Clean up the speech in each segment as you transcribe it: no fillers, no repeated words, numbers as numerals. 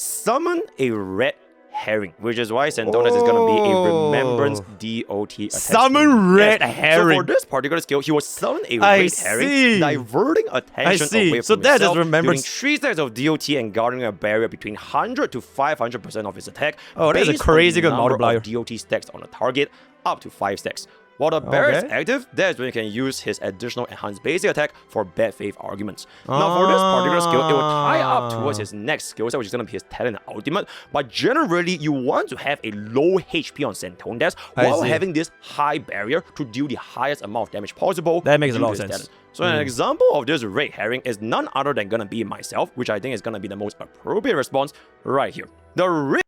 summon a red herring, which is why Saintontas is going to be a remembrance DOT attack. Summon red herring. So for this particular skill, he will summon a red herring, diverting attention away from that himself, is remembrance. doing 3 stacks of DOT and garnering a barrier between 100 to 500% of his attack. Oh, that's a crazy good multiplier. DOT stacks on a target, up to 5 stacks. While the barrier is active, that's when you can use his additional enhanced basic attack for bad faith arguments. Now for this particular skill, it will tie up towards his next skill set, which is going to be his talent and ultimate. But generally, you want to have a low HP on Saintontas while having this high barrier to deal the highest amount of damage possible. That makes a lot of sense. Talent. So an example of this red herring is none other than going to be myself, which I think is going to be the most appropriate response right here. The red...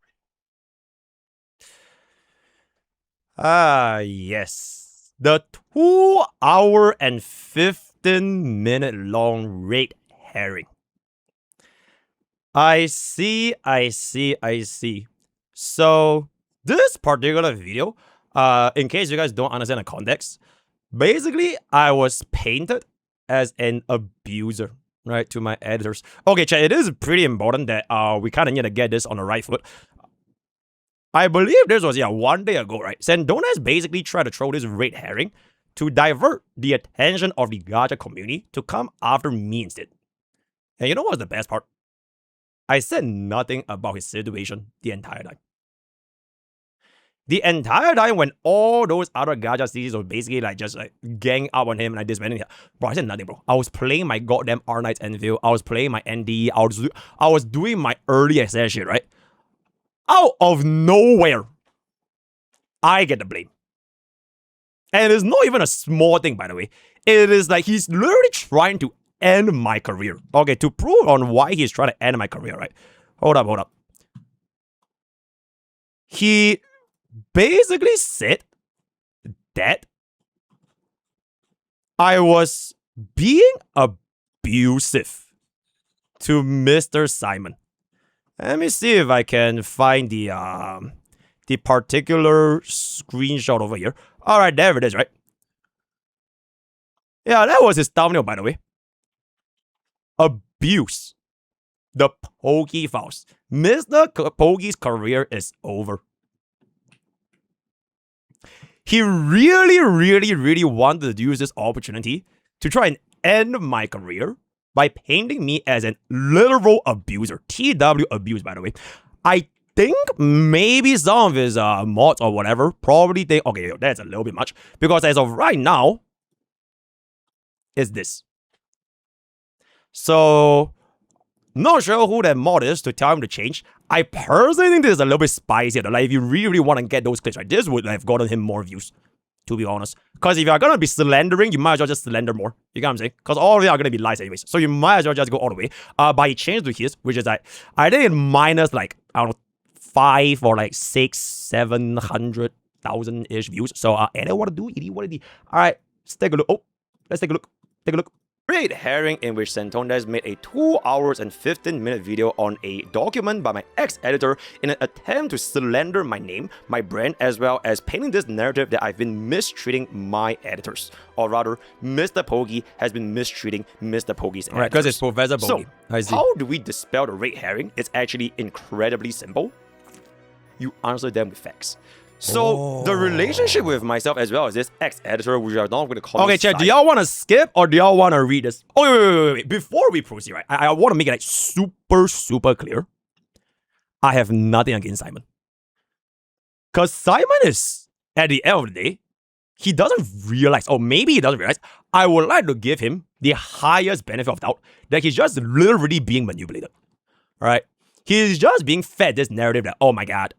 Yes. The 2 hour and 15 minute long red herring. I see. So this particular video, in case you guys don't understand the context, basically I was painted as an abuser, right, to my editors. Okay, chat, it is pretty important that we kind of need to get this on the right foot. I believe this was, 1 day ago, right? Saintontas basically tried to throw this red herring to divert the attention of the gacha community to come after me instead. And you know what's the best part? I said nothing about his situation the entire time. The entire time when all those other gacha cities were basically just gang up on him and disbanding him. Bro, I said nothing, bro. I was playing my goddamn R-Knights Anvil. I was playing my ND. I was doing my early access shit, right? Out of nowhere, I get the blame. And it's not even a small thing, by the way. It is like he's literally trying to end my career. Okay, to prove on why he's trying to end my career, right? Hold up. He basically said that I was being abusive to Mr. Simon. Let me see if I can find the particular screenshot over here. All right, there it is, right? Yeah, that was his thumbnail, by the way. Abuse. The Pokke Files. Mr. Pokke's career is over. He really wanted to use this opportunity to try and end my career by painting me as an literal abuser. TW abuse, by the way. I think maybe some of his mods or whatever probably think, okay, that's a little bit much. Because as of right now, it's this. So, not sure who that mod is to tell him to change. I personally think this is a little bit spicier. Like, if you really want to get those clips, right, this would have gotten him more views, to be honest. Because if you're going to be slandering, you might as well just slander more. You get what I'm saying? Because all of it are going to be lies anyways. So you might as well just go all the way. But he changed to his, which is like, I think it minus like, I don't know, 5 or like 6, 700,000-ish views. So anyone want to do it? What it is? All right, let's take a look. Oh, let's take a look. Take a look. Red herring in which Saintontas made a 2 hours and 15-minute video on a document by my ex-editor in an attempt to slander my name, my brand, as well as painting this narrative that I've been mistreating my editors. Or rather, Mr. Pokke has been mistreating Mr. Pokke's editors. Right, because it's Professor Pokke. So, how do we dispel the red herring? It's actually incredibly simple. You answer them with facts. So, the relationship with myself as well as this ex-editor, which I'm not going to call okay, chat, do y'all want to skip or do y'all want to read this? Oh, wait. Before we proceed, right, I want to make it like super clear. I have nothing against Simon. Because Simon is, at the end of the day, he doesn't realize, or maybe he doesn't realize, I would like to give him the highest benefit of doubt that he's just literally being manipulated. Alright? He's just being fed this narrative that, oh my god,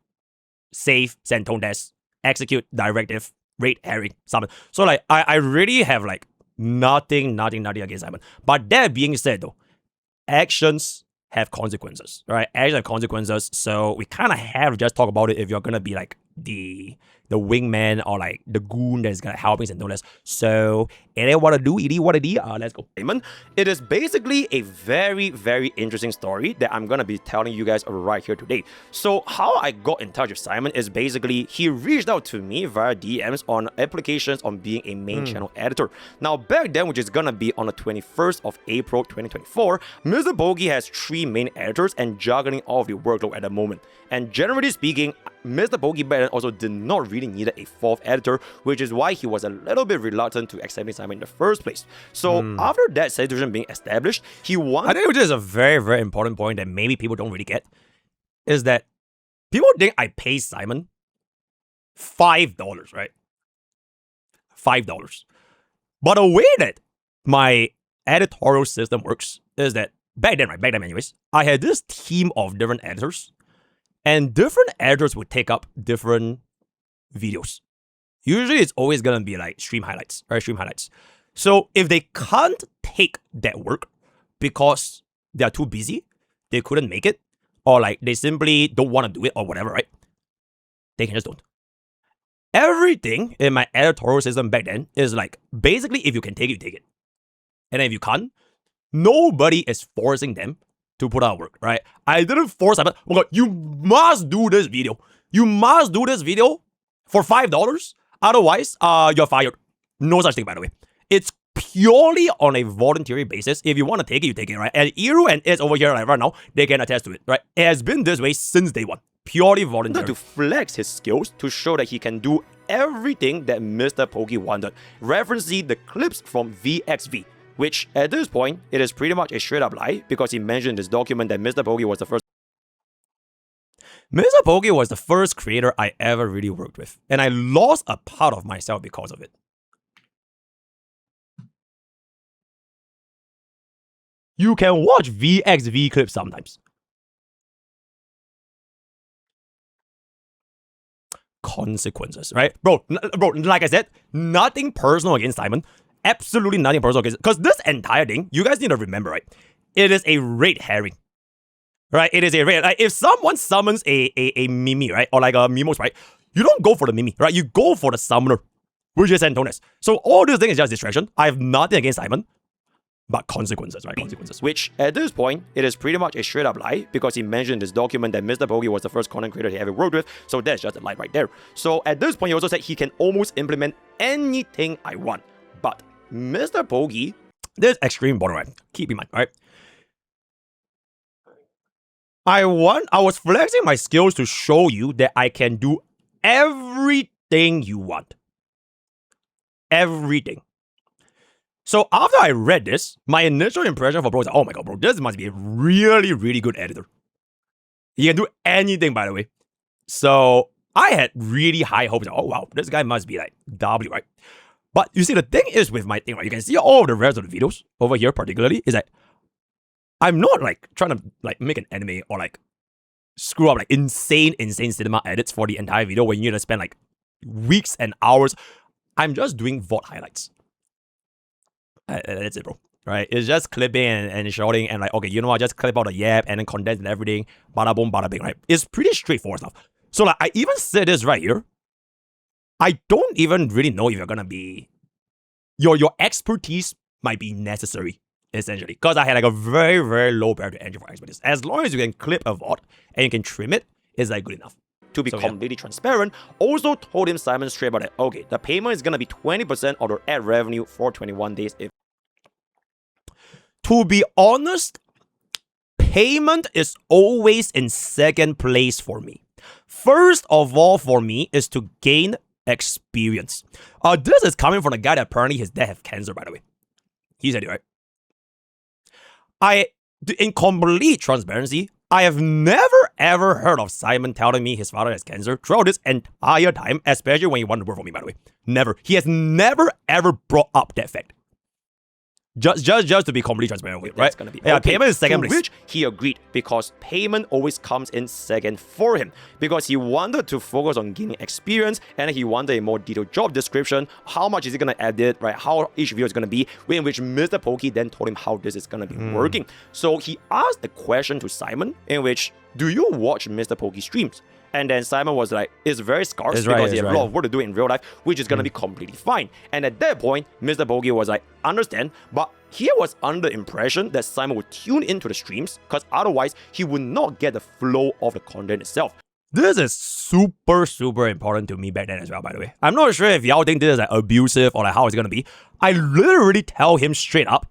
save Saintontas, execute directive, red herring, summon. So like, I really have like nothing against Simon. But that being said though, actions have consequences, right? Actions have consequences. So we kind of have to just talk about it if you're going to be like the the wingman or like the goon that's gonna help me Saintontas. So it ain't what I do, it is what I do. Let's go. It is basically a very, very interesting story that I'm gonna be telling you guys right here today. So how I got in touch with Simon is basically he reached out to me via DMs on applications on being a main channel editor. Now back then, which is gonna be on the 21st of April 2024, MrPokke has 3 main editors and juggling all of the workload at the moment. And generally speaking, MrPokke back then also did not really need a 4th editor, which is why he was a little bit reluctant to accepting Simon in the first place. So after that situation being established, he wanted... I think which is a very, very important point that maybe people don't really get, is that people think I pay Simon $5, right? $5. But the way that my editorial system works is that back then anyways, I had this team of different editors, and different editors would take up different videos. Usually it's always gonna be like stream highlights, right? Stream highlights. So if they can't take that work because they are too busy, they couldn't make it, or like they simply don't want to do it or whatever, right? They can just don't. Everything in my editorial system back then is like, basically, if you can take it, you take it. And then if you can't, nobody is forcing them to put out work, right? I didn't force them. Oh God, you must do this video. You must do this video for $5. Otherwise, you're fired. No such thing, by the way. It's purely on a voluntary basis. If you want to take it, you take it, right? And Iru and Eds over here like, right now, they can attest to it, right? It has been this way since day one. Purely voluntary. To flex his skills to show that he can do everything that MrPokke wanted. Referencing the clips from VXV, which at this point, it is pretty much a straight up lie because he mentioned in this document that MrPokke was the first. MrPokke was the first creator I ever really worked with, and I lost a part of myself because of it. You can watch VXV clips sometimes. Consequences, right? Bro, like I said, nothing personal against Simon. Absolutely nothing personal against, because this entire thing, you guys need to remember, right? It is a red herring. Right? It is a red. Like, if someone summons a Mimi, right? Or like a Mimos, right? You don't go for the Mimi, right? You go for the summoner, which is Saintontas. So all this thing is just distraction. I have nothing against Simon, but consequences, right? Consequences. Which, at this point, it is pretty much a straight up lie because he mentioned in this document that MrPokke was the first content creator he ever worked with. So that's just a lie right there. So at this point, he also said he can almost implement anything I want. But MrPokke, this extreme border, right? Keep in mind, right? I was flexing my skills to show you that I can do everything you want. Everything. So after I read this, my initial impression for bro was like, oh my god, bro, this must be a really, really good editor. He can do anything, by the way. So I had really high hopes. Oh wow, this guy must be like W, right? But you see, the thing is with my thing, right? You can see all of the rest of the videos over here, particularly, is that I'm not like trying to like make an anime or like screw up like insane cinema edits for the entire video where you need to spend like weeks and hours. I'm just doing VOD highlights. That's it, bro. Right? It's just clipping and shouting and like, okay, you know what? Just clip out the yap and then condense and everything. Bada boom, bada bing, right? It's pretty straightforward stuff. So like, I even said this right here. I don't even really know if you're gonna be your expertise might be necessary. Essentially, because I had like a very, very low barrier to entry for expertise. As long as you can clip a VOD and you can trim it, it's like good enough. To be completely transparent, also told him Simon straight about it. Okay, the payment is gonna be 20% of the ad revenue for 21 days. To be honest, payment is always in second place for me. First of all, for me, is to gain experience. This is coming from the guy that apparently his dad have cancer, by the way. He said it, right? In complete transparency, I have never ever heard of Simon telling me his father has cancer throughout this entire time, especially when he wanted to work for me, by the way. Never. He has never ever brought up that fact. Just to be completely transparent with you, right? That's gonna be okay. Payment is second place. Which he agreed because payment always comes in second for him because he wanted to focus on gaining experience and he wanted a more detailed job description. How much is he gonna edit, right? How each video is gonna be, in which MrPokke then told him how this is gonna be working. So he asked a question to Simon in which, do you watch MrPokke streams? And then Simon was like, it's very scarce because he has a lot of work to do in real life, which is going to be completely fine. And at that point, MrPokke was like, understand, but he was under the impression that Simon would tune into the streams because otherwise he would not get the flow of the content itself. This is super, super important to me back then as well, by the way. I'm not sure if y'all think this is like abusive or like how it's going to be. I literally tell him straight up,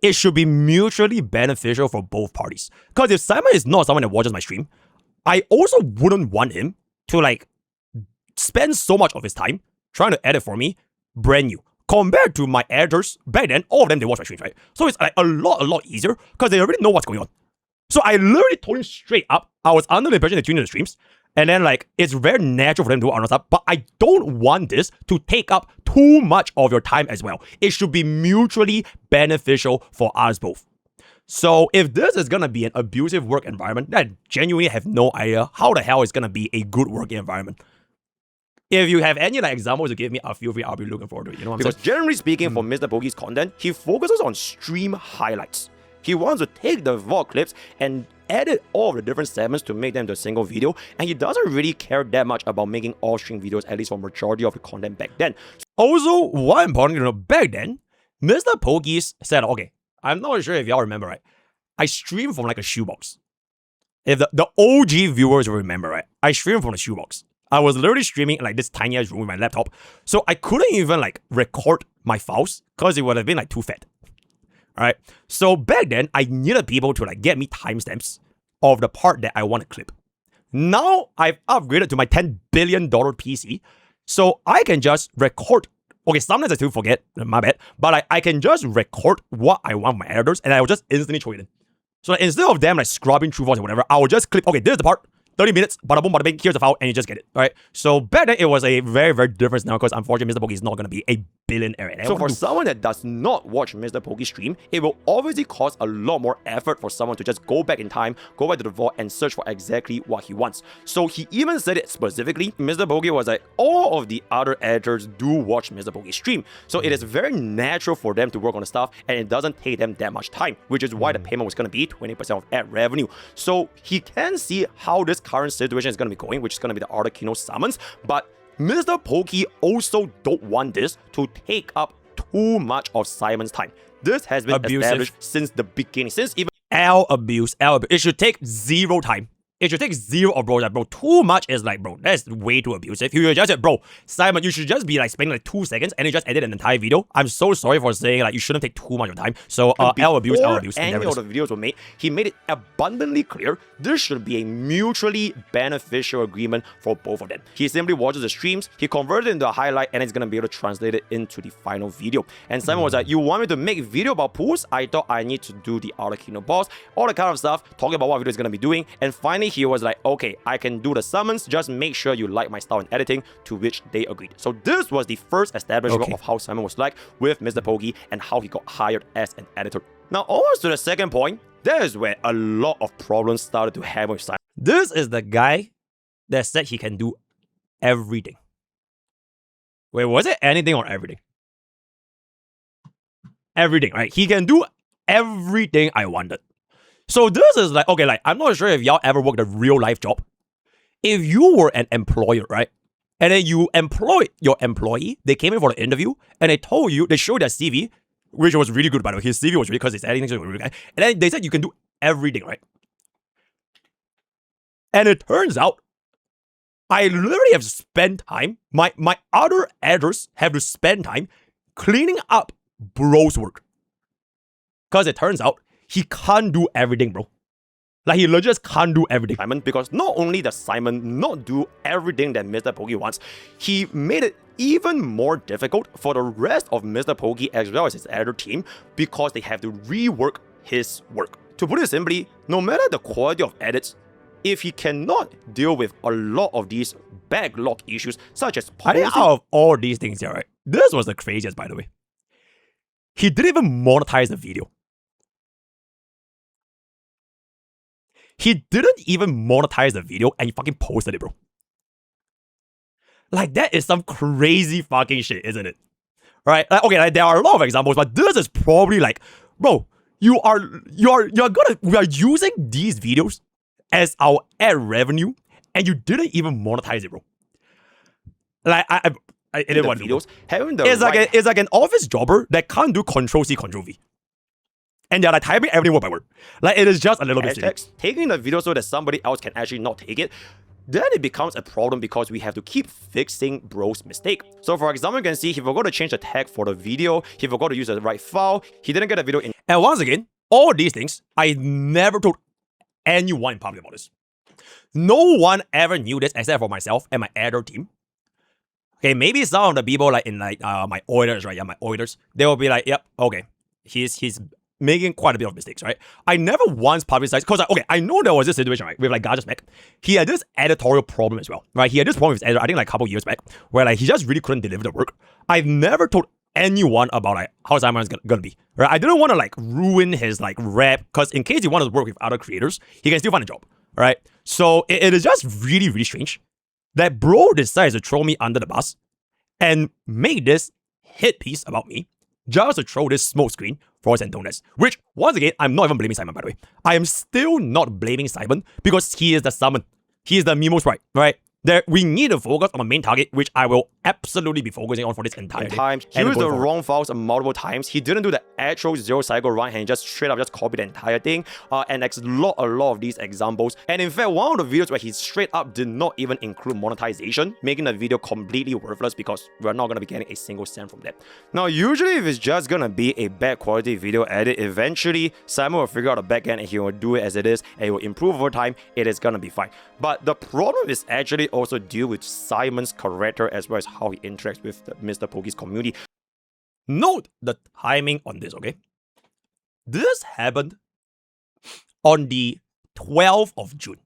it should be mutually beneficial for both parties. Because if Simon is not someone that watches my stream, I also wouldn't want him to like spend so much of his time trying to edit for me brand new. Compared to my editors, back then, all of them, they watch my streams, right? So it's like a lot easier because they already know what's going on. So I literally told him straight up, I was under the impression they tune into the streams. And then like, it's very natural for them to do other stuff, but I don't want this to take up too much of your time as well. It should be mutually beneficial for us both. So if this is going to be an abusive work environment, then I genuinely have no idea how the hell it's going to be a good working environment. If you have any like examples to give me, I'll feel free. I'll be looking forward to it. You know what I'm saying? Because generally speaking, for MrPokke's content, he focuses on stream highlights. He wants to take the VOD clips and edit all of the different segments to make them to a single video, and he doesn't really care that much about making all stream videos, at least for majority of the content back then. Also, one important to know, back then, MrPokke said, okay, I'm not sure if y'all remember, right? I streamed from like a shoebox. If the OG viewers will remember, right? I streamed from a shoebox. I was literally streaming in like this tiny ass room with my laptop. So I couldn't even like record my files because it would have been like too fat. Alright. So back then, I needed people to like get me timestamps of the part that I want to clip. Now I've upgraded to my $10 billion PC. So I can just record. Okay, sometimes I still forget, my bad. But I can just record what I want from my editors and I will just instantly throw it in. So like, instead of them like scrubbing through files or whatever, I will just clip, okay, this is the part. 30 minutes, bada boom, bada bing, here's the file, and you just get it, right? So back then, it was a very, very different now because unfortunately, MrPokke is not going to be a billionaire. So for someone that does not watch MrPokke stream, it will obviously cost a lot more effort for someone to just go back in time, go back to the vault, and search for exactly what he wants. So he even said it specifically. MrPokke was like, all of the other editors do watch MrPokke stream. So it is very natural for them to work on the stuff, and it doesn't take them that much time, which is why the payment was going to be 20% of ad revenue. So he can see how this current situation is going to be going, which is going to be the Articuno summons, but MrPokke also don't want this to take up too much of Simon's time. This has been established since the beginning, since even L abuse. It should take zero time. It should take zero of bro. Too much is like, bro, that's way too abusive. You just said, bro, Simon, you should just be like spending like 2 seconds and you just edit an entire video. I'm so sorry for saying like you shouldn't take too much of time. So L abuse. Any of the videos were made, he made it abundantly clear this should be a mutually beneficial agreement for both of them. He simply watches the streams, he converts it into a highlight, and it's gonna be able to translate it into the final video. And Simon was like, you want me to make a video about pools? I thought I need to do the Articuno boss, all the kind of stuff, talking about what video is gonna be doing, and finally he was like, okay, I can do the summons, just make sure you like my style in editing, to which they agreed. So this was the first establishment of how Simon was like with MrPokke and how he got hired as an editor. Now, almost to the second point, that is where a lot of problems started to happen with Simon. This is the guy that said he can do everything. Wait, was it anything or everything? Everything, right? He can do everything I wanted. So this is like, okay, like, I'm not sure if y'all ever worked a real life job. If you were an employer, right? And then you employed your employee, they came in for the interview, and they told you, they showed their CV, which was really good, by the way. His CV was really, because his editing was really good. And then they said you can do everything, right? And it turns out, I literally have spent time, my other editors have to spend time cleaning up bro's work. Because it turns out, he can't do everything, bro. Like, he legit just can't do everything. Simon, because not only does Simon not do everything that MrPokke wants, he made it even more difficult for the rest of MrPokke as well as his editor team because they have to rework his work. To put it simply, no matter the quality of edits, if he cannot deal with a lot of these backlog issues, such as I think out of all these things here, right? This was the craziest, by the way. He didn't even monetize the video. He didn't even monetize the video and he fucking posted it, bro. Like, that is some crazy fucking shit, isn't it? Right? Like, okay, like, there are a lot of examples, but this is probably like, bro, we are using these videos as our ad revenue, and you didn't even monetize it, bro. Like, it is what videos, having the it's like an office jobber that can't do Control-C, Control-V. And they're like typing everything word by word. Like, it is just a little bit silly. Taking the video so that somebody else can actually not take it, then it becomes a problem because we have to keep fixing bro's mistake. So for example, you can see he forgot to change the tag for the video, he forgot to use the right file, he didn't get the video in. And once again, all these things, I never told anyone in public about this. No one ever knew this except for myself and my editor team. Okay, maybe some of the people like in like my auditors, right? Yeah, my auditors, they will be like, yep, okay, he's making quite a bit of mistakes, right? I never once publicized, because I know there was this situation, right, with like Gaja's Mac. He had this editorial problem as well, right? He had this problem with his editor, I think like a couple years back, where like he just really couldn't deliver the work. I've never told anyone about like how Simon is gonna be, right? I didn't want to like ruin his like rep, because in case he wanted to work with other creators, he can still find a job, right? So it is just really, really strange that bro decides to throw me under the bus and make this hit piece about me just to throw this smoke screen for Saintontas. Which, once again, I'm not even blaming Simon, by the way. I am still not blaming Simon because he is the summon. He is the Mimo sprite, right? We need to focus on the main target, which I will absolutely be focusing on for this entire day. He used the wrong files multiple times. He didn't do the actual 0 cycle run and he just straight up just copied the entire thing. And a lot of these examples. And in fact, one of the videos where he straight up did not even include monetization, making the video completely worthless because we're not going to be getting a single cent from that. Now, usually if it's just going to be a bad quality video edit, eventually Simon will figure out the backend and he will do it as it is and it will improve over time. It is going to be fine. But the problem is actually also deal with Simon's character as well as how he interacts with the MrPokke's community. Note the timing on this, okay? This happened on the 12th of June.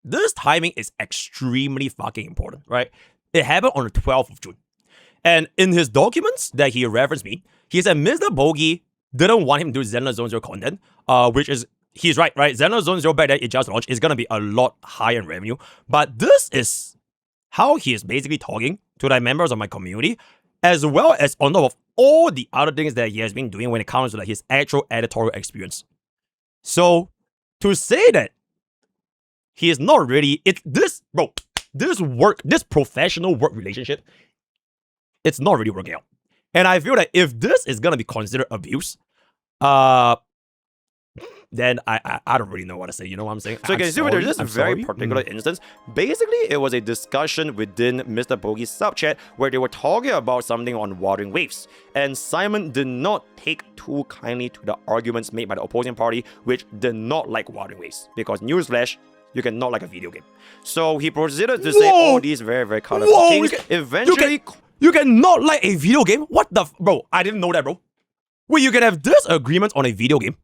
This timing is extremely fucking important, right? It happened on the 12th of June. And in his documents that he referenced me, he said MrPokke didn't want him to do Xenoblade Zone Zero content, which is he's right? Xenoblade Zone Zero back then it just launched is gonna be a lot higher in revenue. But this is how he is basically talking to the members of my community, as well as on top of all the other things that he has been doing when it comes to like his actual editorial experience. So to say that he is not really this professional work relationship, it's not really working out. And I feel that if this is gonna be considered abuse, then I don't really know what to say. You know what I'm saying? So you can see there's this very particular instance. Basically, it was a discussion within MrPokke's sub chat where they were talking about something on watering waves. And Simon did not take too kindly to the arguments made by the opposing party, which did not like watering waves. Because newsflash, you cannot like a video game. So he proceeded to say all these very, very colorful things. Eventually, you cannot like a video game? What the bro? I didn't know that, bro. Wait, you can have disagreements on a video game?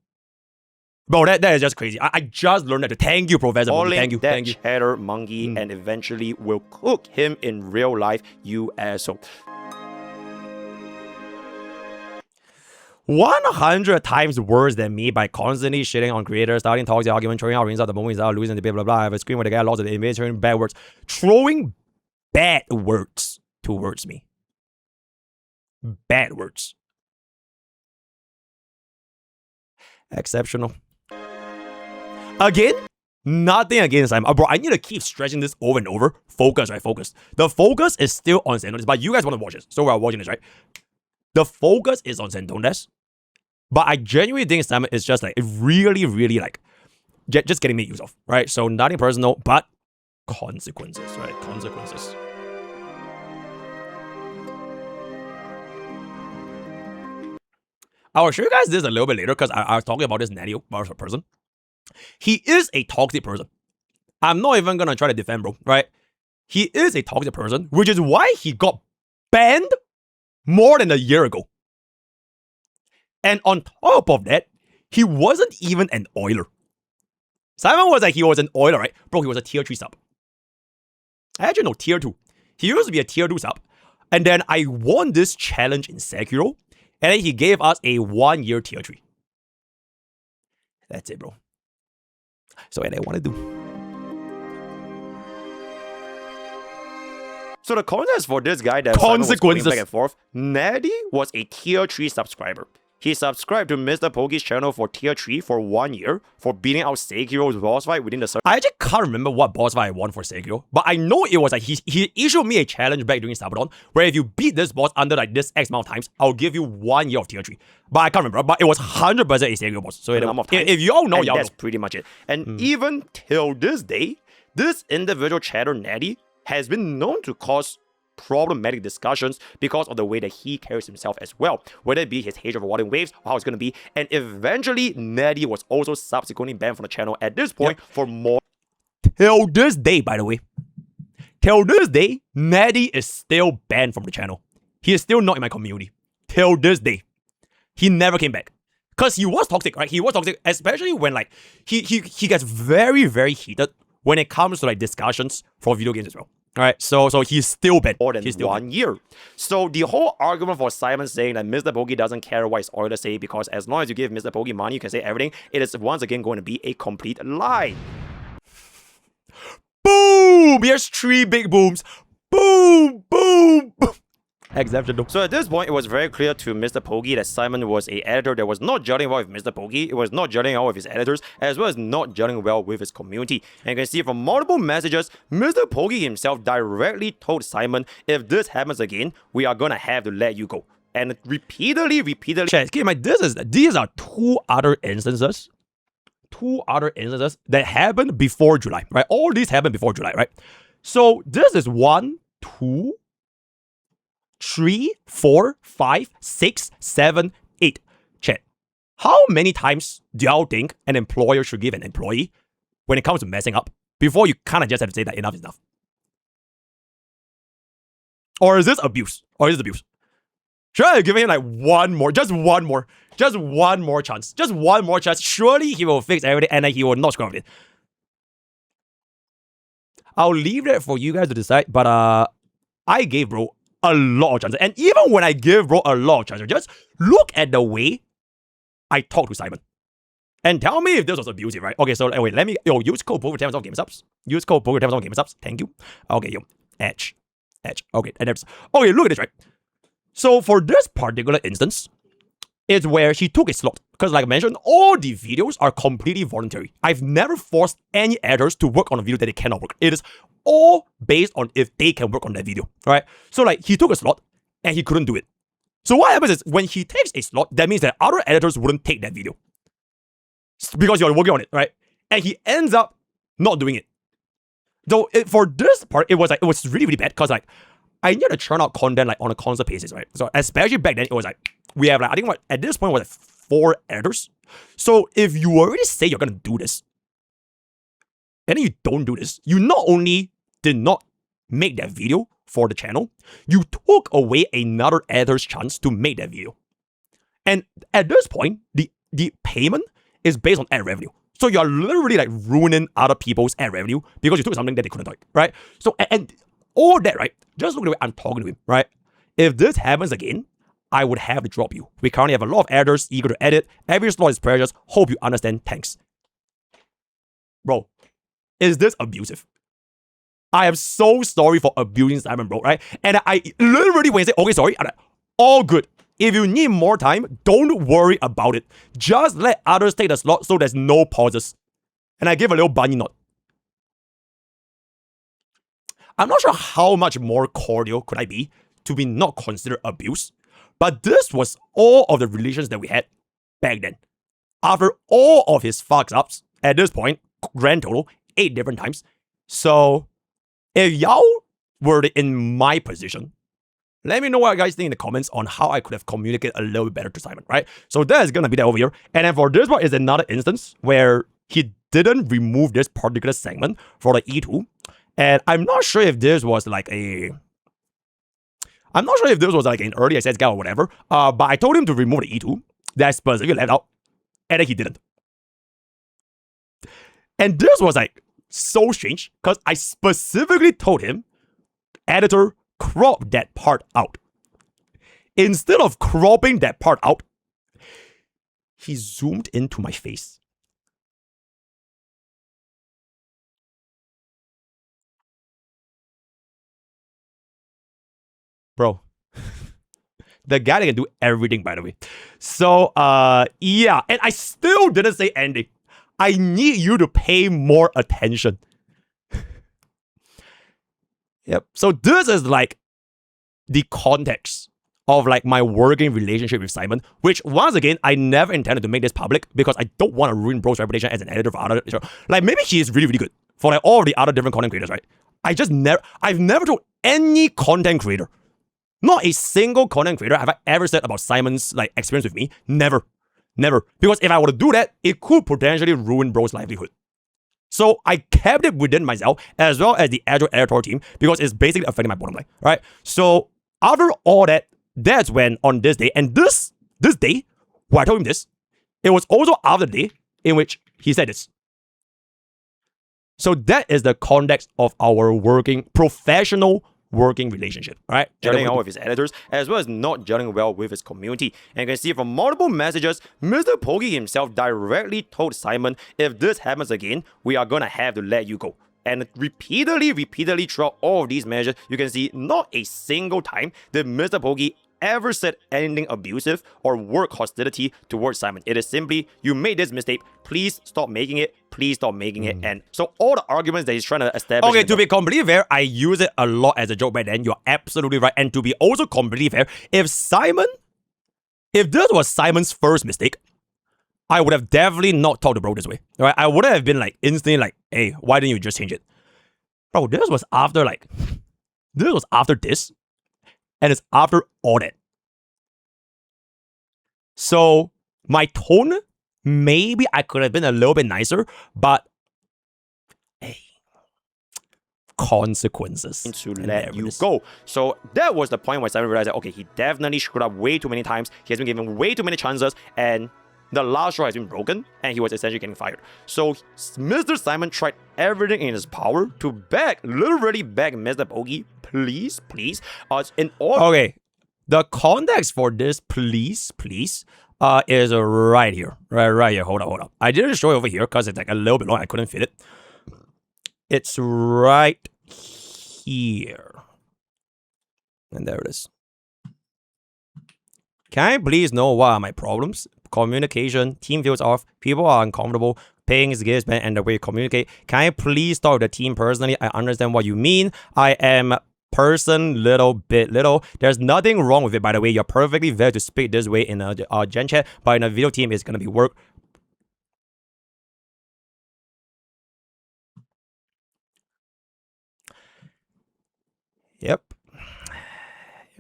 Bro, that is just crazy. I just learned that. Thank you, Professor. Thank you. Cheddar monkey and eventually will cook him in real life, you asshole. 100 times worse than me by constantly shitting on creators, starting toxic argument, throwing out rings out the moment without losing the blah blah blah. I have a screen where the guy lost the image, throwing bad words, throwing bad words towards me. Bad words. Exceptional. Again, nothing against him. Bro, I need to keep stretching this over and over. Focus, right? Focus. The focus is still on Saintontas, but you guys want to watch this. So we're watching this, right? The focus is on Saintontas, but I genuinely think Simon is just like really, really like just getting made use of, right? So nothing personal, but consequences, right? Consequences. I will show you guys this a little bit later because I was talking about this Natty person. He is a toxic person. I'm not even going to try to defend, bro, right? He is a toxic person, which is why he got banned more than a year ago. And on top of that, he wasn't even an oiler. Simon was like, he was an oiler, right? Bro, he was a tier 3 sub. Actually, no, tier 2. He used to be a tier 2 sub. And then I won this challenge in Sekiro. And then he gave us a 1-year tier 3. That's it, bro. So what I want to do. So the context for this guy that Simon was going back and forth, Natty was a tier 3 subscriber. he subscribed to MrPokke's channel for tier 3 for 1 year for beating out Sekiro's boss fight within the server. I actually can't remember what boss fight I won for Sekiro, but I know it was like he issued me a challenge back during Sabaton where if you beat this boss under like this X amount of times, I'll give you 1 year of tier 3. But I can't remember, but it was 100% a Sekiro boss. So if you all know, y'all know. That's pretty much it. And even till this day, this individual chatter Natty has been known to cause problematic discussions because of the way that he carries himself as well, whether it be his hatred for Wadding Waves or how it's going to be. And eventually, Natty was also subsequently banned from the channel at this point for more. Till this day, by the way. Till this day, Natty is still banned from the channel. He is still not in my community. Till this day. He never came back. Because he was toxic, right? He was toxic, especially when like he gets very, very heated when it comes to like discussions for video games as well. Alright, so he's still banned. More than 1 year. So the whole argument for Simon saying that MrPokke doesn't care what his auditor say because as long as you give MrPokke money, you can say everything, it is once again going to be a complete lie. Boom! Here's 3 big booms. Boom! Boom! Boom! Exception. So at this point, it was very clear to MrPokke that Simon was an editor that was not gelling well with MrPokke, it was not gelling well with his editors, as well as not gelling well with his community. And you can see from multiple messages, MrPokke himself directly told Simon, if this happens again, we are gonna have to let you go. And repeatedly. Chat, keep in mind, these are 2 other instances. 2 other instances that happened before July, right? All these happened before July, right? So this is 1, 2, 3, 4, 5, 6, 7, 8. Chat. How many times do y'all think an employer should give an employee when it comes to messing up before you kind of just have to say that enough is enough? Or is this abuse? Should I give him like just one more chance? Just one more chance. Surely he will fix everything and he will not screw up it. I'll leave that for you guys to decide, but I gave bro a lot of chances. And even when I give bro a lot of chances, just look at the way I talk to Simon. And tell me if this was abusive, right? Okay, so wait, let me use code POKE for 10% game subs. Use code POKE for 10% game subs. Thank you. Okay, Edge. Okay, and there's okay, look at this, right? So for this particular instance, it's where she took a slot. Because like I mentioned, all the videos are completely voluntary. I've never forced any editors to work on a video that they cannot work. It is all based on if they can work on that video, right? So like he took a slot and he couldn't do it. So what happens is when he takes a slot, that means that other editors wouldn't take that video because you're working on it, right? And he ends up not doing it. So for this part, it was really, really bad because like I need to churn out content like on a constant basis, right? So especially back then, it was like we have like I think what at this point was like 4 editors. So if you already say you're gonna do this, and then you don't do this, you not only did not make that video for the channel, you took away another editor's chance to make that video. And at this point, the payment is based on ad revenue. So you're literally like ruining other people's ad revenue because you took something that they couldn't do, right? So and all that, right? Just look at the way I'm talking to him, right? If this happens again, I would have to drop you. We currently have a lot of editors eager to edit. Every slot is precious. Hope you understand. Thanks. Bro, is this abusive? I am so sorry for abusing Simon, bro, right? And I literally, when you say, okay, sorry, I'm like, all good. If you need more time, don't worry about it. Just let others take the slot so there's no pauses. And I give a little bunny nod. I'm not sure how much more cordial could I be to be not considered abuse, but this was all of the relations that we had back then. After all of his fucks ups, at this point, grand total, 8 different times. So, if y'all were in my position, let me know what you guys think in the comments on how I could have communicated a little bit better to Simon, right? So that is gonna be that over here. And then for this one is another instance where he didn't remove this particular segment for the E2. And I'm not sure if this was like an early access guy or whatever. But I told him to remove the E2 that specifically left out, and then he didn't. And this was like so strange because I specifically told him, editor, crop that part out. Instead of cropping that part out, he zoomed into my face. Bro, The guy that can do everything, by the way. So, yeah. And I still didn't say anything. I need you to pay more attention. Yep. So this is like the context of like my working relationship with Simon, which once again, I never intended to make this public because I don't want to ruin bro's reputation as an editor for other shows. Like maybe he is really, really good for like all of the other different content creators, right? I've never told any content creator, not a single content creator have I ever said about Simon's like experience with me. Never. Because if I were to do that, it could potentially ruin bro's livelihood. So I kept it within myself as well as the Agile editorial team because it's basically affecting my bottom line, right? So after all that, that's when on this day, and this day, where I told him this, it was also after the day in which he said this. So that is the context of our professional working relationship, right? Gelling out with his editors, as well as not gelling well with his community. And you can see from multiple messages, MrPokke himself directly told Simon, if this happens again, we are gonna have to let you go. And repeatedly throughout all of these measures, you can see not a single time did MrPokke ever said anything abusive or work hostility towards Simon. It is simply, you made this mistake, please stop making it, and so all the arguments that he's trying to establish. Okay, to be completely fair, I use it a lot as a joke back then. You're absolutely right. And to be also completely fair, if this was Simon's first mistake, I would have definitely not talked to bro this way. Right? I would have been like instantly like, hey, why didn't you just change it? Bro, this was after this. And it's after all that. So my tone, maybe I could have been a little bit nicer, but hey, consequences. To let you go. So that was the point where Simon realized that, okay, he definitely screwed up way too many times. He has been given way too many chances, and the last straw has been broken, and he was essentially getting fired. So Mr. Simon tried everything in his power to literally beg MrPokke, please, in order. Okay, the context for this, please, is right here. Right here. Hold up. I didn't show it over here because it's like a little bit long. I couldn't fit it. It's right here. And there it is. Can I please know what are my problems? Communication, team feels off, people are uncomfortable, paying is given, and the way you communicate. Can I please talk to the team personally? I understand what you mean. I am little. There's nothing wrong with it, by the way. You're perfectly valid to speak this way in a gen chat, but in a video team, it's gonna be work. Yep.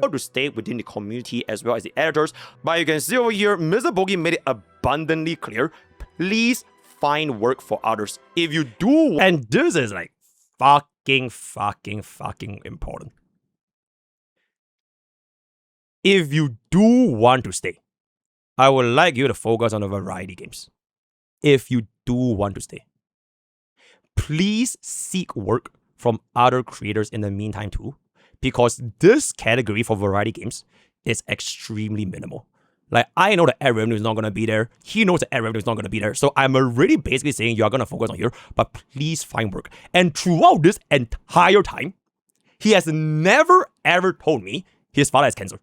To stay within the community as well as the editors. But you can see over here, MrPokke made it abundantly clear, please find work for others. If you do, and this is like fucking important. If you do want to stay, I would like you to focus on the variety games. If you do want to stay, please seek work from other creators in the meantime too. Because this category for variety games is extremely minimal. Like, I know the ad revenue is not going to be there. He knows the ad revenue is not going to be there. So I'm already basically saying you are going to focus on here, but please find work. And throughout this entire time, he has never ever told me his father has cancer.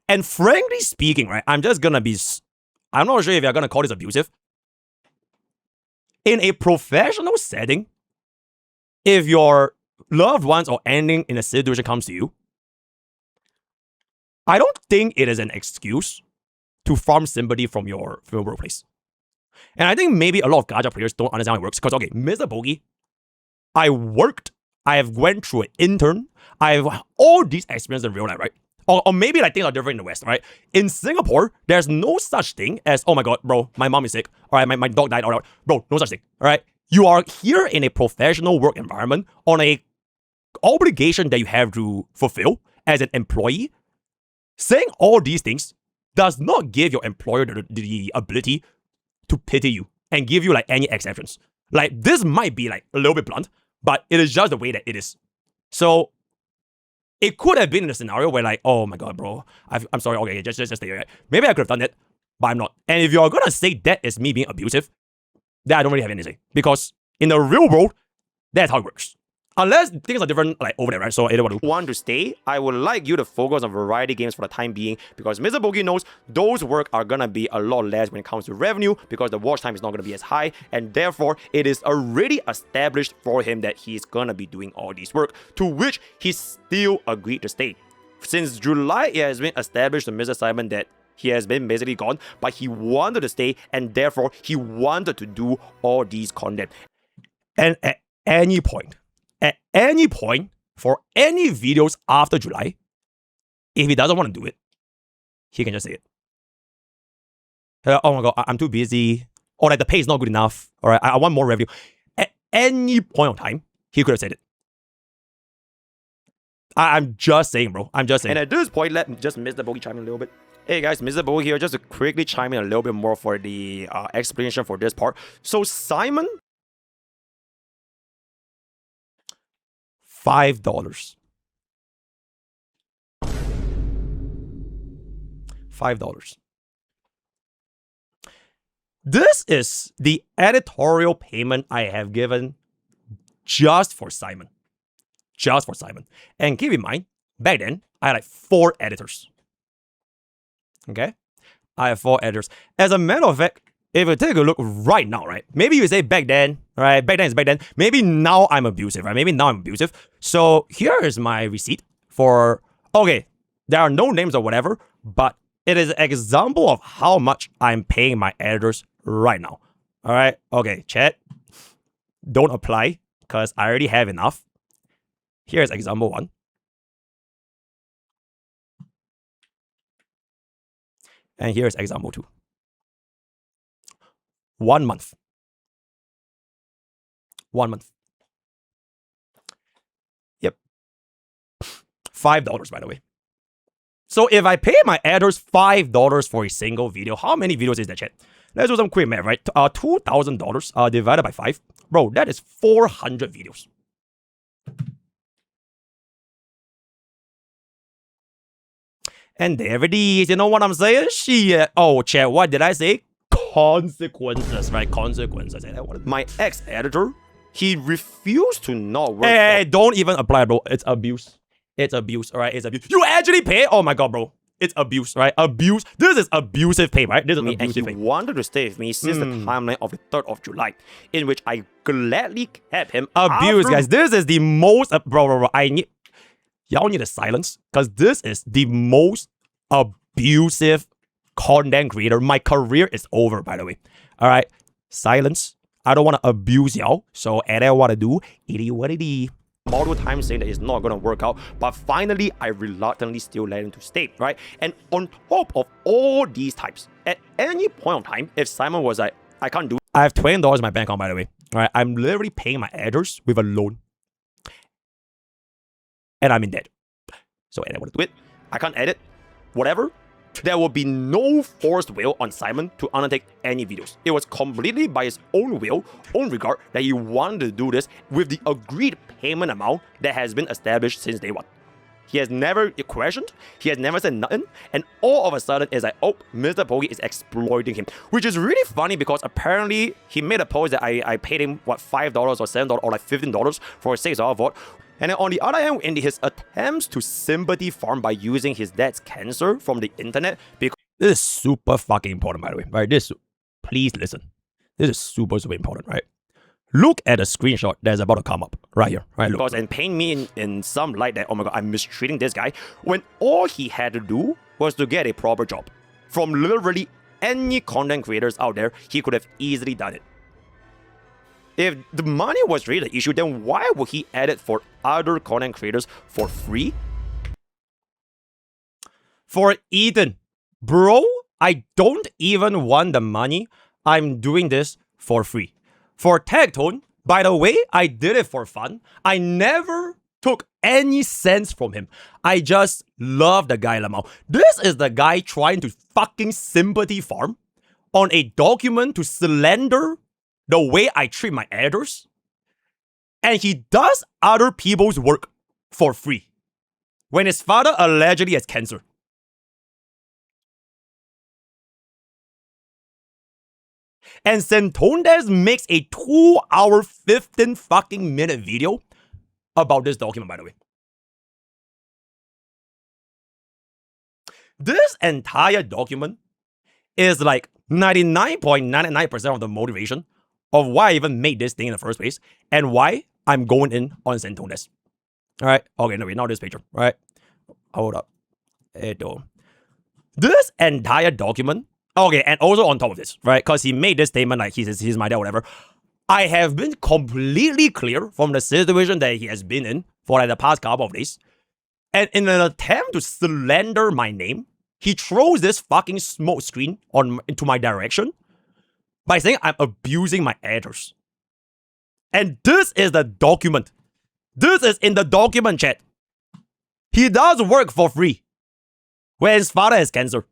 And frankly speaking, right, I'm not sure if you're going to call this abusive. In a professional setting, if your loved ones or anything in a situation comes to you, I don't think it is an excuse to farm sympathy from your workplace. And I think maybe a lot of gacha players don't understand how it works. Because, okay, MrPokke, I have went through an intern, I have all these experiences in real life, right? Or maybe like things are different in the West, right? In Singapore, there's no such thing as, oh my god, bro, my mom is sick. All right, my dog died. All right, bro, no such thing. All right. You are here in a professional work environment on a obligation that you have to fulfill as an employee. Saying all these things does not give your employer the ability to pity you and give you like any exceptions. Like, this might be like a little bit blunt, but it is just the way that it is. So it could have been in a scenario where like, oh my god, bro, I'm sorry, okay, just stay here. Maybe I could have done that, but I'm not. And if you're gonna say that is me being abusive, then I don't really have anything. Because in the real world, that's how it works. Unless things are different, like over there, right? So I don't want to stay, I would like you to focus on variety games for the time being, because MrPokke knows those work are gonna be a lot less when it comes to revenue, because the watch time is not gonna be as high, and therefore it is already established for him that he's gonna be doing all these work, to which he still agreed to stay. Since July, it has been established to Mr. Simon that he has been basically gone, but he wanted to stay, and therefore he wanted to do all these content. And at any point, for any videos after July, if he doesn't want to do it, he can just say it. Oh my god, I'm too busy. Or like the pay is not good enough. All right, I want more revenue. At any point of time, he could have said it. I'm just saying, bro. I'm just saying. And at this point, let just MrPokke chime in a little bit. Hey guys, MrPokke here, just to quickly chime in a little bit more for the explanation for this part. So Simon, $5. $5. This is the editorial payment I have given just for Simon. Just for Simon. And keep in mind, back then, I had like 4 editors. Okay? I have 4 editors. As a matter of fact, if you take a look right now, right? Maybe you say back then, right? Back then is back then. Maybe now I'm abusive, right? Maybe now I'm abusive. So here is my receipt for, okay, there are no names or whatever, but it is an example of how much I'm paying my editors right now. All right? Okay, chat. Don't apply because I already have enough. Here's example 1. And here's example 2. 1 month. 1 month. Yep. $5, by the way. So if I pay my editors $5 for a single video, how many videos is that, chat? Let's do some quick math, right? $2,000 divided by 5. Bro, that is 400 videos. And there it is. You know what I'm saying? Shit. Oh, chat, what did I say? Consequences, right? Consequences. My ex-editor, he refused to not work. Hey, don't even apply, bro. It's abuse. It's abuse, all right? It's abuse. You actually pay? Oh my god, bro. It's abuse, right? Abuse. This is abusive pay, right? This is abusive pay. And he wanted to stay with me since the timeline of the 3rd of July, in which I gladly kept him. Abuse, guys. This is the most... bro. Y'all need a silence, because this is the most abusive content creator. My career is over, by the way. All right? Silence. I don't want to abuse y'all, so I don't want to do it what it is. Multiple times saying that it's not going to work out, but finally I reluctantly still let him to stay, right? And on top of all these types, at any point of time, if Simon was like, I can't do it. I have $20 in my bank account, by the way. All right, I'm literally paying my editors with a loan. And I'm in debt. So I don't want to do it. I can't edit, whatever. There will be no forced will on Simon to undertake any videos. It was completely by his own will, own regard, that he wanted to do this with the agreed payment amount that has been established since day 1. He has never questioned, he has never said nothing, and all of a sudden it's like, oh, MrPokke is exploiting him. Which is really funny because apparently he made a post that I paid him, what, $5 or $7 or like $15 for a 6-hour VOD. And then on the other hand, in his attempts to sympathy farm by using his dad's cancer from the internet, because this is super fucking important, by the way, right? Please listen. This is super important, right? Look at the screenshot that's about to come up right here, right? Look. And paint me in some light that, oh my god, I'm mistreating this guy, when all he had to do was to get a proper job. From literally any content creators out there, he could have easily done it. If the money was really the issue, then why would he edit for other content creators for free? For Eden, bro, I don't even want the money. I'm doing this for free. For Tagtone, by the way, I did it for fun. I never took any cents from him. I just love the guy, Lamau. This is the guy trying to fucking sympathy farm on a document to slander the way I treat my editors. And he does other people's work for free when his father allegedly has cancer. And Saintontas makes a 2-hour, 15 fucking minute video about this document, by the way. This entire document is like 99.99% of the motivation of why I even made this thing in the first place and why I'm going in on Saintontas. All right. Okay, no, wait, not this picture. All right. Hold up. This entire document. Okay, and also on top of this, right? Because he made this statement like he's my dad, whatever. I have been completely clear from the situation that he has been in for like the past couple of days. And in an attempt to slander my name, he throws this fucking smoke screen into my direction by saying I'm abusing my editors. And this is the document. This is in the document, chat. He does work for free when his father has cancer.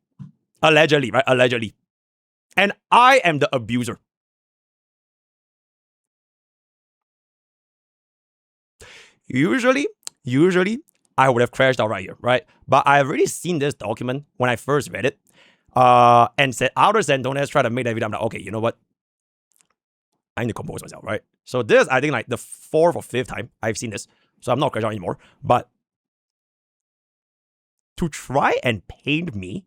Allegedly, right? Allegedly. And I am the abuser. Usually, I would have crashed out right here, right? But I've already seen this document when I first read it. And said, after Saintontas tried to make that video, I'm like, okay, you know what? I need to compose myself, right? So this, I think, like the 4th or 5th time I've seen this. So I'm not crashing out anymore. But to try and paint me,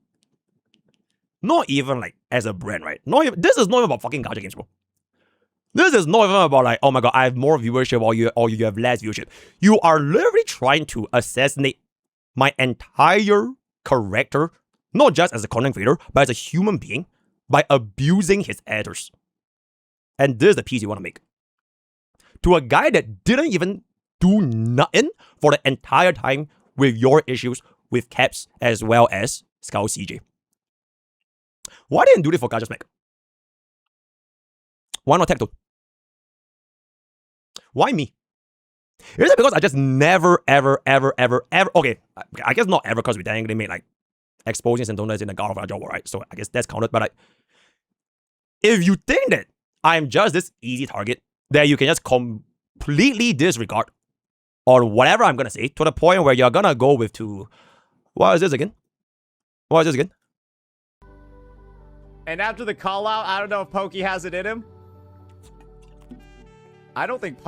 not even like as a brand, right? This is not even about fucking gacha games, bro. This is not even about like, oh my god, I have more viewership or you have less viewership. You are literally trying to assassinate my entire character, not just as a content creator, but as a human being, by abusing his editors. And this is the piece you want to make. To a guy that didn't even do nothing for the entire time with your issues with Caps as well as Scout CJ. Why didn't do this for Gacha Smack? Why not Tecton? Why me? Is it because I just never, ever, okay, I guess not ever because we technically made like exposing Saintontas in the God of our job, right? So I guess that's counted, but like, if you think that I'm just this easy target that you can just completely disregard on whatever I'm gonna say to the point where you're gonna go with what is this again? What is this again? And after the call out, I don't know if Pokke has it in him. I don't think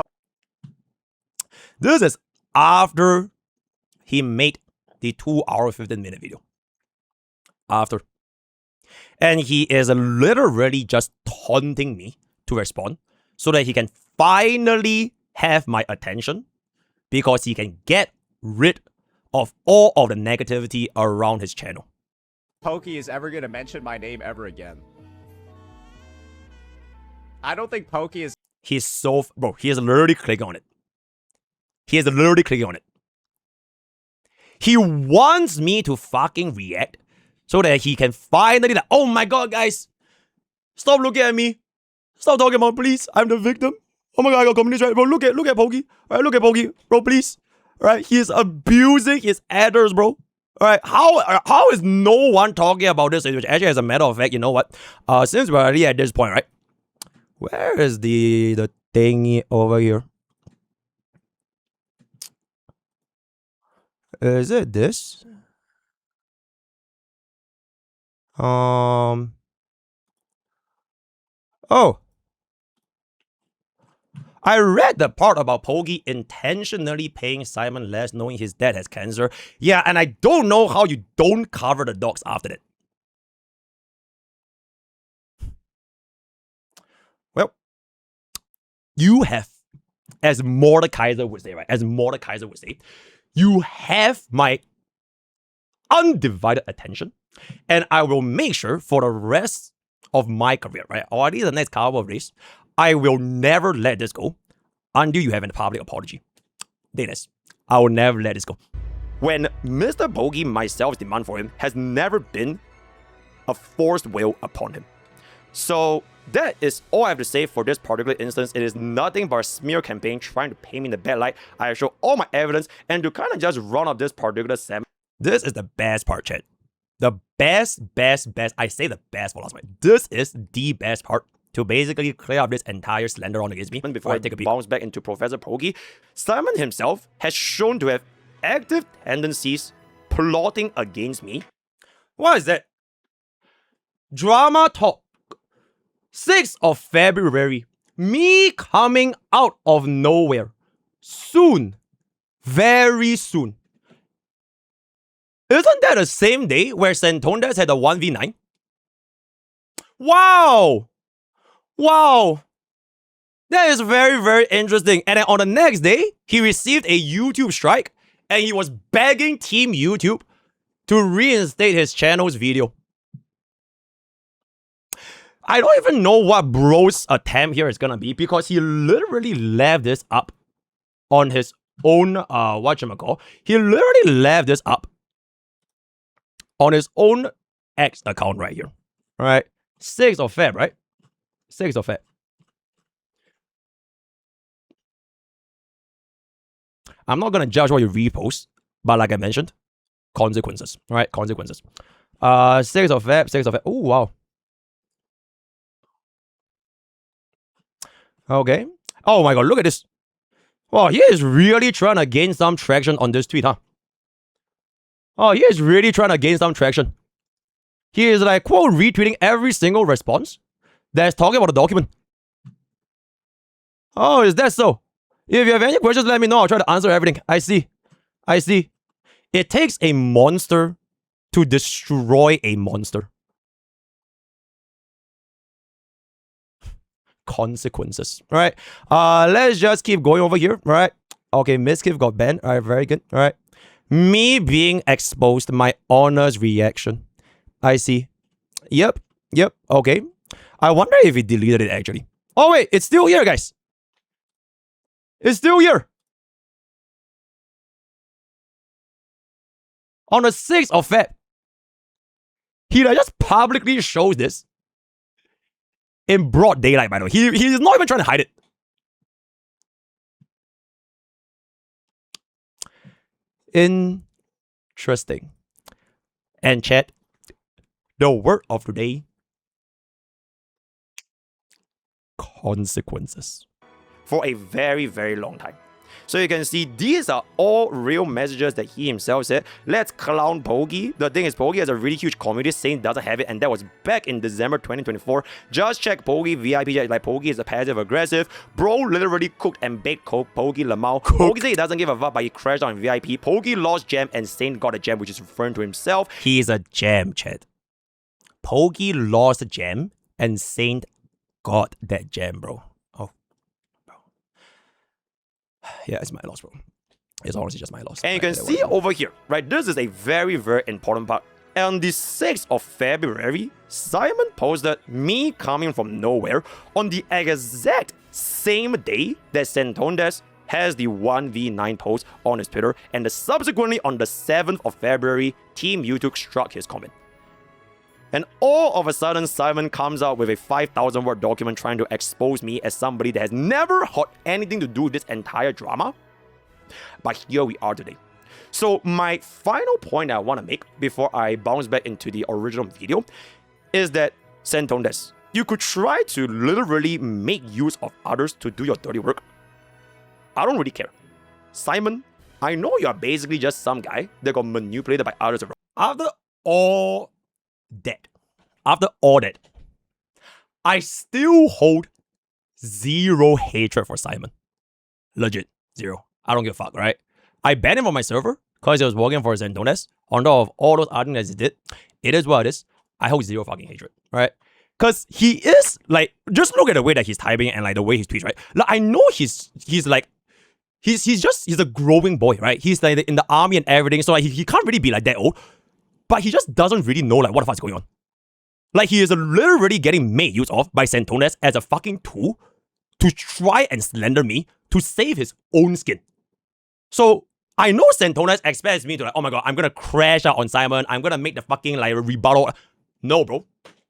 This is after he made the 2 hour 15-minute video. After. And he is literally just taunting me to respond so that he can finally have my attention because he can get rid of all of the negativity around his channel. Pokke is ever going to mention my name ever again. I don't think Pokke is... He's so... Bro, he is literally clicking on it. He is literally clicking on it. He wants me to fucking react so that he can finally like, oh my god, guys, stop looking at me. Stop talking about, please. I'm the victim. Oh my god, I got communist right, bro. Look at Pokke. All right, look at Pokke, bro. Please. All right, he is abusing his editors, bro. All right, how is no one talking about this? Which actually, as a matter of fact, you know what? Since we're already at this point, right? Where is the thingy over here? Is it this? Oh. I read the part about Pokke intentionally paying Simon less knowing his dad has cancer. Yeah, and I don't know how you don't cover the docs after that. Well, you have, as Mordekaiser would say, right? As Mordekaiser would say, you have my undivided attention, and I will make sure for the rest of my career, right? Or at least the next couple of days, I will never let this go until you have a public apology. Dennis, I will never let this go. When MrPokke, myself's demand for him has never been a forced will upon him. So that is all I have to say for this particular instance. It is nothing but a smear campaign trying to paint me in the bad light. I show all my evidence and to kind of just run up this particular segment. This is the best part, chat. The best. I say the best for last night. This is the best part to basically clear up this entire slander on against me. Before I take a bounce back into Professor Pokke, Simon himself has shown to have active tendencies plotting against me. What is that? Drama talk. 6th of February. Me coming out of nowhere. Soon. Very soon. Isn't that the same day where Saintontas had a 1v9? Wow! Wow! That is very, very interesting. And then on the next day, he received a YouTube strike and he was begging Team YouTube to reinstate his channel's video. I don't even know what bro's attempt here is gonna be because he literally left this up on his own, whatchamacall. He literally left this up on his own X account right here. All right. 6th of Feb, right? 6th of Feb. I'm not gonna judge what you repost, but like I mentioned, consequences. All right, consequences. 6th of Feb, 6th of Feb. Oh, wow. Okay. Oh my god, look at this. Wow, he is really trying to gain some traction on this tweet, huh? Oh, he is really trying to gain some traction. He is like, quote, retweeting every single response that's talking about the document. Oh, is that so? If you have any questions, let me know. I'll try to answer everything. I see. I see. It takes a monster to destroy a monster. Consequences. All right. Let's just keep going over here. All right. Okay, Miskiff got banned. All right, very good. All right. Me being exposed, my honors reaction. I see. Yep. Yep. Okay. I wonder if he deleted it actually. Oh wait, it's still here, guys. It's still here. On the 6th of Feb. He just publicly shows this. In broad daylight, by the way. He's not even trying to hide it. Interesting. And chat, the word of the day, consequences. For a very, very long time. So you can see these are all real messages that he himself said. Let's clown Pokke. The thing is, Pokke has a really huge community. Saint doesn't have it, and that was back in December 2024. Just check Pokke VIP. Like, Pokke is a passive aggressive. Bro literally cooked and baked Pokke Lamau. Pokke said he doesn't give a fuck, but he crashed on VIP. Pokke lost gem, and Saint got a gem, which is referring to himself. He is a gem, chat. Pokke lost a gem, and Saint got that gem, bro. Yeah, it's my loss, bro. It's honestly just my loss. And you can see over here, right? This is a very, very important part. On the 6th of February, Simon posted me coming from nowhere on the exact same day that Saintontas has the 1v9 post on his Twitter, and subsequently on the 7th of February, Team YouTube struck his comment. And all of a sudden, Simon comes out with a 5,000 word document trying to expose me as somebody that has never had anything to do with this entire drama. But here we are today. So my final point I want to make before I bounce back into the original video is that Saintontas, you could try to literally make use of others to do your dirty work. I don't really care. Simon, I know you're basically just some guy that got manipulated by others around. After all that, I still hold zero hatred for Simon. Legit, zero. I don't give a fuck, right? I banned him on my server because he was working for Saintontas. On top of all those other things he did, it is what it is. I hold zero fucking hatred, right? Because he is like, just look at the way that he's typing and like the way he tweets, right? Like, I know he's a growing boy, right? He's like in the army and everything, so like he can't really be like that old. But he just doesn't really know like what the fuck's going on. Like, he is literally getting made use of by Saintontas as a fucking tool to try and slander me to save his own skin. So I know Saintontas expects me to like, oh my god, I'm gonna crash out on Simon. I'm gonna make the fucking like rebuttal. No, bro.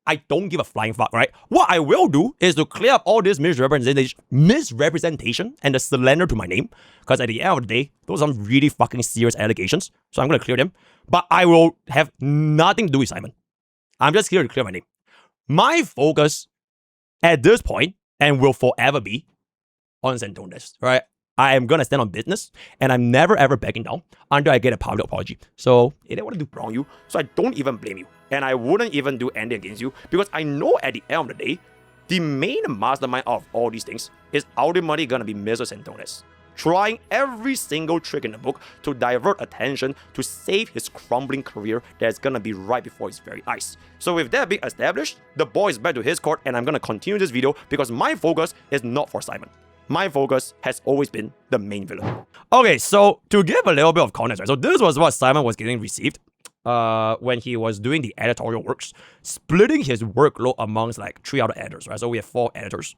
I don't give a flying fuck, right? What I will do is to clear up all this misrepresentation and the slander to my name. Because at the end of the day, those are some really fucking serious allegations. So I'm gonna clear them. But I will have nothing to do with Simon. I'm just here to clear my name. My focus at this point, and will forever be, on Saintontas, right? I am gonna stand on business, and I'm never ever backing down until I get a public apology. So, if they want to do wrong you, so I don't even blame you. And I wouldn't even do anything against you, because I know at the end of the day, the main mastermind of all these things is ultimately gonna be Mr. Saintontas. trying every single trick in the book to divert attention to save his crumbling career that's gonna be right before his very eyes. So with that being established, the ball is back to his court, and I'm gonna continue this video because my focus is not for Simon. My focus has always been the main villain. Okay, so to give a little bit of context, right? So this was what Simon was getting received when he was doing the editorial works, splitting his workload amongst like 3 other editors, right? So we have 4 editors.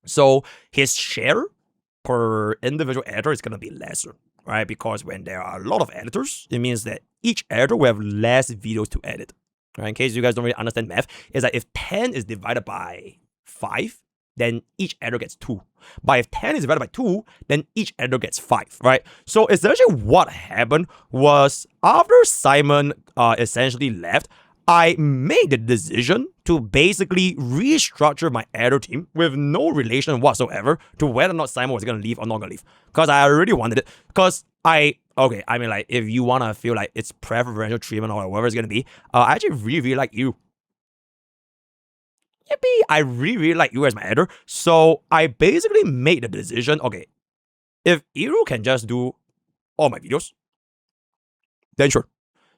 So his share per individual editor is going to be lesser, right? Because when there are a lot of editors, it means that each editor will have less videos to edit, right? In case you guys don't really understand math, it's like if 10 is divided by 5, then each editor gets 2. But if 10 is divided by 2, then each editor gets 5, right? So essentially what happened was after Simon essentially left, I made the decision to basically restructure my editor team with no relation whatsoever to whether or not Simon was going to leave or not going to leave. Because I already wanted it. Because I mean, like, if you want to feel like it's preferential treatment or whatever it's going to be, I actually really like you. Yippee! I really like you as my editor. So I basically made the decision, okay, if Iru can just do all my videos, then sure.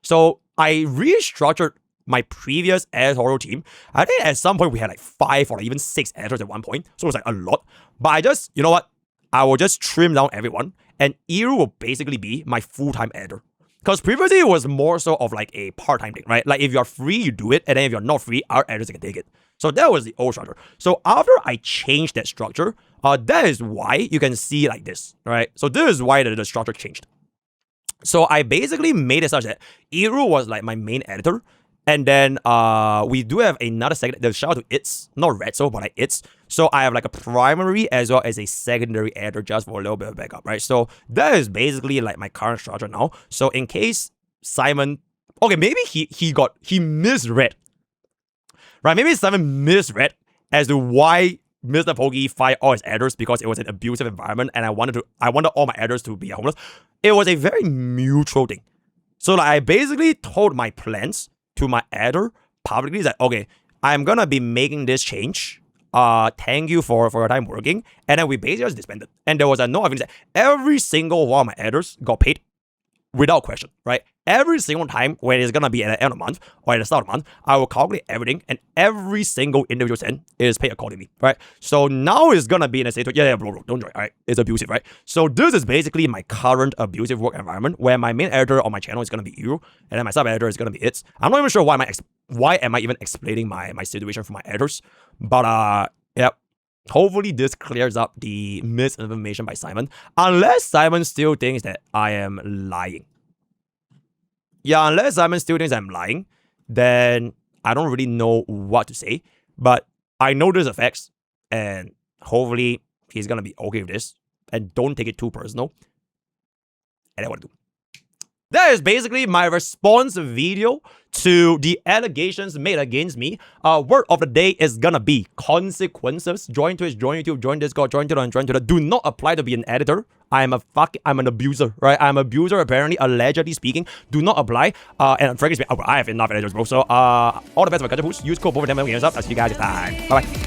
So I restructured my previous editorial team. I think at some point we had like 5 or even 6 editors at one point. So it was like a lot. But I just, you know what? I will just trim down everyone, and Iru will basically be my full-time editor. Because previously it was more so of like a part-time thing, right? Like if you're free, you do it. And then if you're not free, our editors can take it. So that was the old structure. So after I changed that structure, that is why you can see like this, right? So this is why the structure changed. So I basically made it such that Iru was like my main editor. And then we do have another second. The shout out to It's, not Redso, but like It's. So I have like a primary as well as a secondary editor just for a little bit of backup, right? So that is basically like my current structure now. So in case Simon, okay, maybe he misread, right? Maybe Simon misread as to why MrPokke fired all his editors because it was an abusive environment, and I wanted all my editors to be homeless. It was a very mutual thing. So like I basically told my plans to my editor publicly that, okay, I'm gonna be making this change. Thank you for your time working. And then we basically just disbanded. And there was a no evidence that every single one of my editors got paid without question, right? Every single time when it's gonna be at the end of the month or at the start of the month, I will calculate everything, and every single individual cent is paid accordingly, right? So now it's gonna be in a state of, yeah, bro, don't worry, all right? It's abusive, right? So this is basically my current abusive work environment where my main editor on my channel is gonna be you, and then my sub editor is gonna be It's. I'm not even sure why am I even explaining my situation for my editors, but yeah. Hopefully this clears up the misinformation by Simon, unless Simon still thinks that I am lying. Yeah, unless Simon still thinks I'm lying, then I don't really know what to say. But I know there's effects, and hopefully he's gonna be okay with this, and don't take it too personal. And that's what I do. That is basically my response video to the allegations made against me. Word of the day is gonna be consequences. Join Twitch, join YouTube, join Discord, join Twitter, and join Twitter. Do not apply to be an editor. I'm an abuser, right? I'm an abuser, apparently, allegedly speaking. Do not apply. And frankly speaking, I have enough editors, bro. So, all the best for my Use code both of them. I'll see you guys next time. Bye bye.